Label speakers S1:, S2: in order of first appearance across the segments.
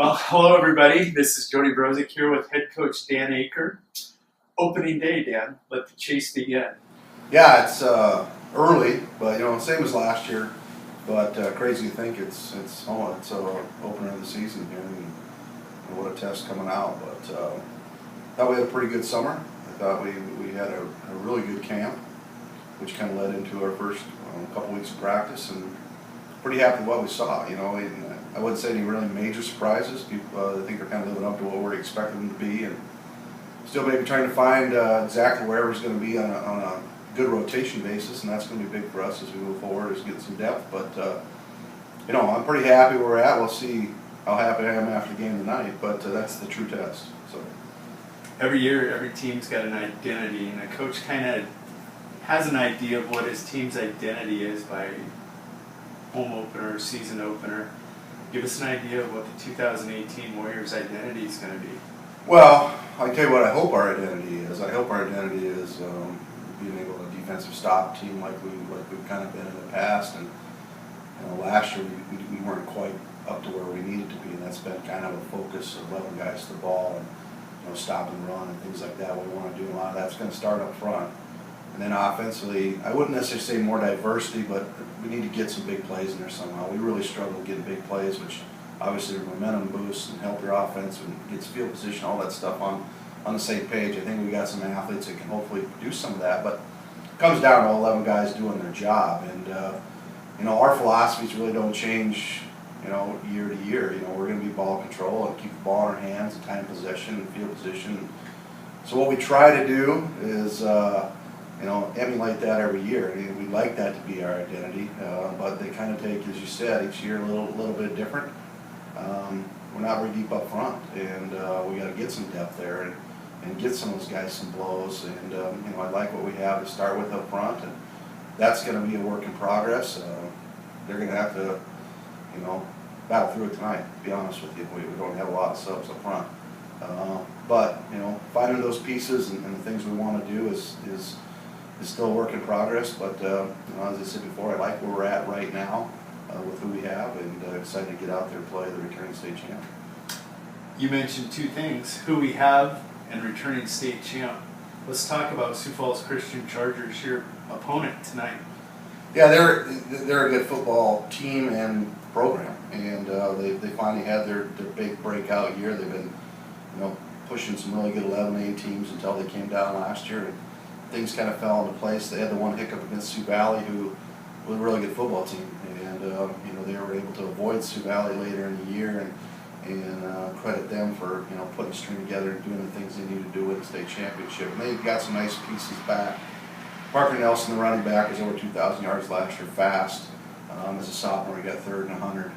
S1: Well, hello everybody. This is Jody Brozick here with head coach Dan Aaker. Opening day, Dan. Let the chase begin.
S2: Yeah, it's early, but same as last year. But crazy to think it's opener of the season here, and what a test coming out. But thought we had a pretty good summer. I thought we had a really good camp, which kind of led into our first couple weeks of practice, and pretty happy with what we saw. I wouldn't say any really major surprises. People, I think they're kind of living up to what we're expecting them to be, and still maybe trying to find exactly where everyone's going to be on a good rotation basis, and that's going to be big for us as we move forward, is get some depth. But I'm pretty happy where we're at. We'll see how happy I am after the game tonight, but that's the true test. So
S1: Every year, every team's got an identity, and a coach kind of has an idea of what his team's identity is by home opener, season opener. Give us an idea of what the 2018 Warriors' identity is going to be.
S2: Well, I can tell you what I hope our identity is. I hope our identity is being able to defensive stop team like we've kind of been in the past. And last year we weren't quite up to where we needed to be, and that's been kind of a focus of 11 guys to the ball and stop and run and things like that. We want to do a lot of that's going to start up front. And then offensively, I wouldn't necessarily say more diversity, but we need to get some big plays in there somehow. We really struggle getting big plays, which obviously are momentum boosts and help your offense and gets field position, all that stuff on the same page. I think we got some athletes that can hopefully produce some of that, but it comes down to 11 guys doing their job. And our philosophies really don't change year to year. We're going to be ball control and keep the ball in our hands and time possession and field position. So what we try to do is emulate that every year. We like that to be our identity, but they kind of take, as you said, each year a little bit different. We're not very deep up front, and we got to get some depth there and get some of those guys some blows. And I like what we have to start with up front, and that's going to be a work in progress. They're going to have to, battle through it tonight. To be honest with you, we don't have a lot of subs up front, but finding those pieces and the things we want to do is still a work in progress. But as I said before, I like where we're at right now with who we have, and excited to get out there and play the returning state champ.
S1: You mentioned two things, who we have and returning state champ. Let's talk about Sioux Falls Christian Chargers, your opponent tonight.
S2: Yeah, they're a good football team and program, and they finally had their big breakout year. They've been pushing some really good 11A teams until they came down last year, and things kind of fell into place. They had the one hiccup against Sioux Valley, who was a really good football team, and they were able to avoid Sioux Valley later in the year, and credit them for putting a string together and doing the things they need to do with the state championship. And they got some nice pieces back. Parker Nelson, the running back, was over 2,000 yards last year, fast. As a sophomore, he got third and 100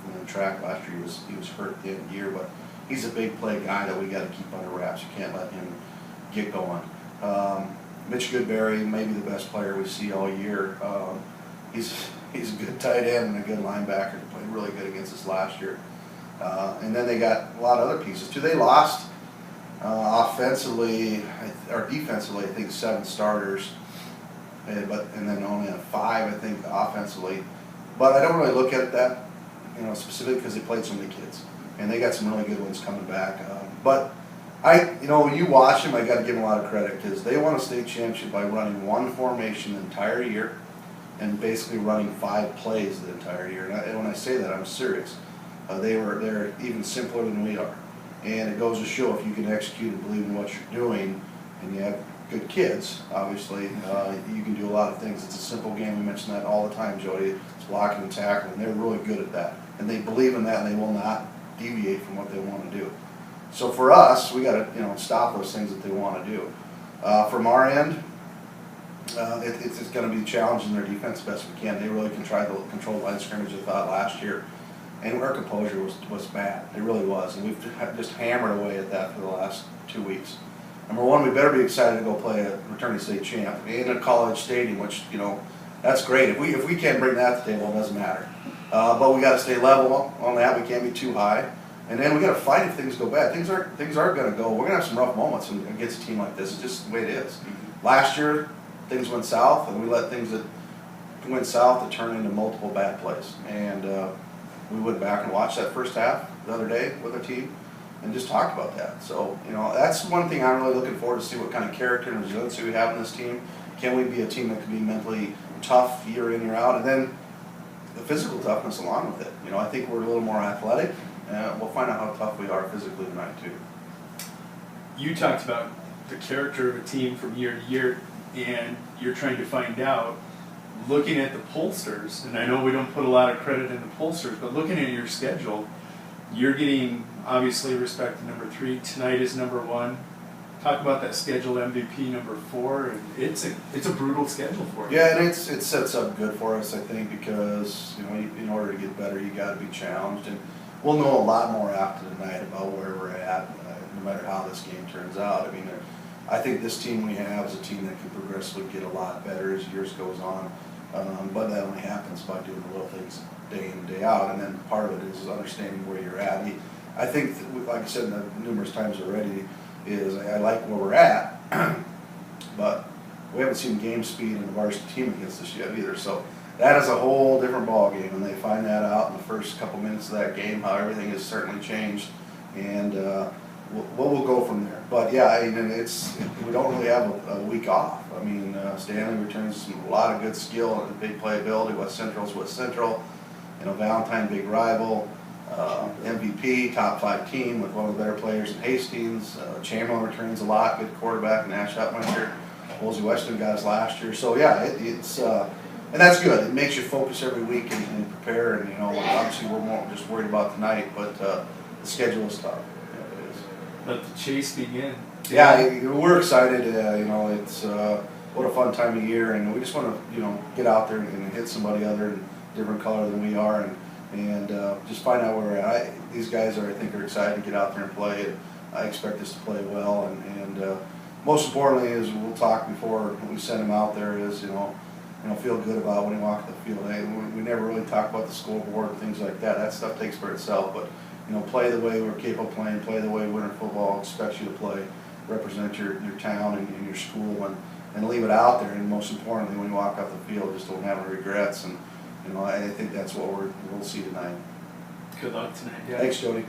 S2: in the track last year. He was hurt at the end of the year, but he's a big play guy that we got to keep under wraps. You can't let him get going. Mitch Goodberry, maybe the best player we see all year. He's a good tight end and a good linebacker. He played really good against us last year. And then they got a lot of other pieces too. They lost offensively or defensively, I think 7 starters, and then only had 5, I think, offensively. But I don't really look at that, specifically because they played so many kids, and they got some really good ones coming back. But when you watch them, I got to give them a lot of credit because they won a state championship by running one formation the entire year, and basically running 5 plays the entire year. And when I say that, I'm serious. They're even simpler than we are, and it goes to show if you can execute and believe in what you're doing, and you have good kids, obviously, you can do a lot of things. It's a simple game. We mention that all the time, Jody. It's blocking and tackling. They're really good at that, and they believe in that, and they will not deviate from what they want to do. So for us, we got to stop those things that they want to do. From our end, it's going to be challenging their defense as best we can. They really can try to control line scrimmage, I thought, last year, and our composure was bad. It really was, and we've just hammered away at that for the last 2 weeks. Number one, we better be excited to go play a returning state champ in a college stadium, which that's great. If we can't bring that to the table, it doesn't matter. But we got to stay level on that. We can't be too high. And then we got to fight if things go bad. Things are going to go. We're going to have some rough moments against a team like this. It's just the way it is. Last year, things went south, and we let things that went south to turn into multiple bad plays. And we went back and watched that first half the other day with our team and just talked about that. So, you know, that's one thing I'm really looking forward to see what kind of character and resiliency we have in this team. Can we be a team that can be mentally tough year in, year out? And then the physical toughness along with it. You know, I think we're a little more athletic. We'll find out how tough we are physically tonight too.
S1: You talked about the character of a team from year to year, and you're trying to find out, looking at the pollsters, and I know we don't put a lot of credit in the pollsters, but looking at your schedule, you're getting obviously respect to number 3. Tonight is number 1. Talk about that schedule MVP number 4, and it's a brutal schedule for you.
S2: Yeah, and it sets up good for us, I think, because you know, in order to get better, you got to be challenged, and we'll know a lot more after tonight about where we're at, no matter how this game turns out. I mean, I think this team we have is a team that can progressively get a lot better as years goes on, but that only happens by doing the little things day in and day out, and then part of it is understanding where you're at. I think, like I said numerous times already, is I like where we're at, but we haven't seen game speed in the varsity team against us yet either. So that is a whole different ball game, and they find that out in the first couple minutes of that game, how everything has certainly changed, and we'll go from there. But yeah, I mean, we don't really have a week off. I mean, Stanley returns a lot of good skill and big playability. West Central's West Central, you know, Valentine, big rival. MVP, top 5 team with one of the better players in Hastings. Chamberlain returns a lot, good quarterback, Nash Hutminster. Woolsey Weston got us last year. So yeah, it's and that's good. It makes you focus every week and prepare. And you know, obviously we're more just worried about tonight, but the schedule is tough. Yeah, it is.
S1: Let the chase begin.
S2: Yeah, we're excited. You know, it's what a fun time of year, and we just want to get out there and hit somebody other and different color than we are, and just find out where we're at. These guys I think are excited to get out there and play, and I expect us to play well. And most importantly is we'll talk before we send them out there is feel good about when you walk the field. We never really talk about the scoreboard and things like that. That stuff takes for itself. But play the way we're capable of playing. Play the way winter football expects you to play. Represent your town and your school and leave it out there. And most importantly, when you walk off the field, just don't have any regrets. And I think that's what we'll see tonight.
S1: Good luck tonight. Yeah.
S2: Thanks, Jody.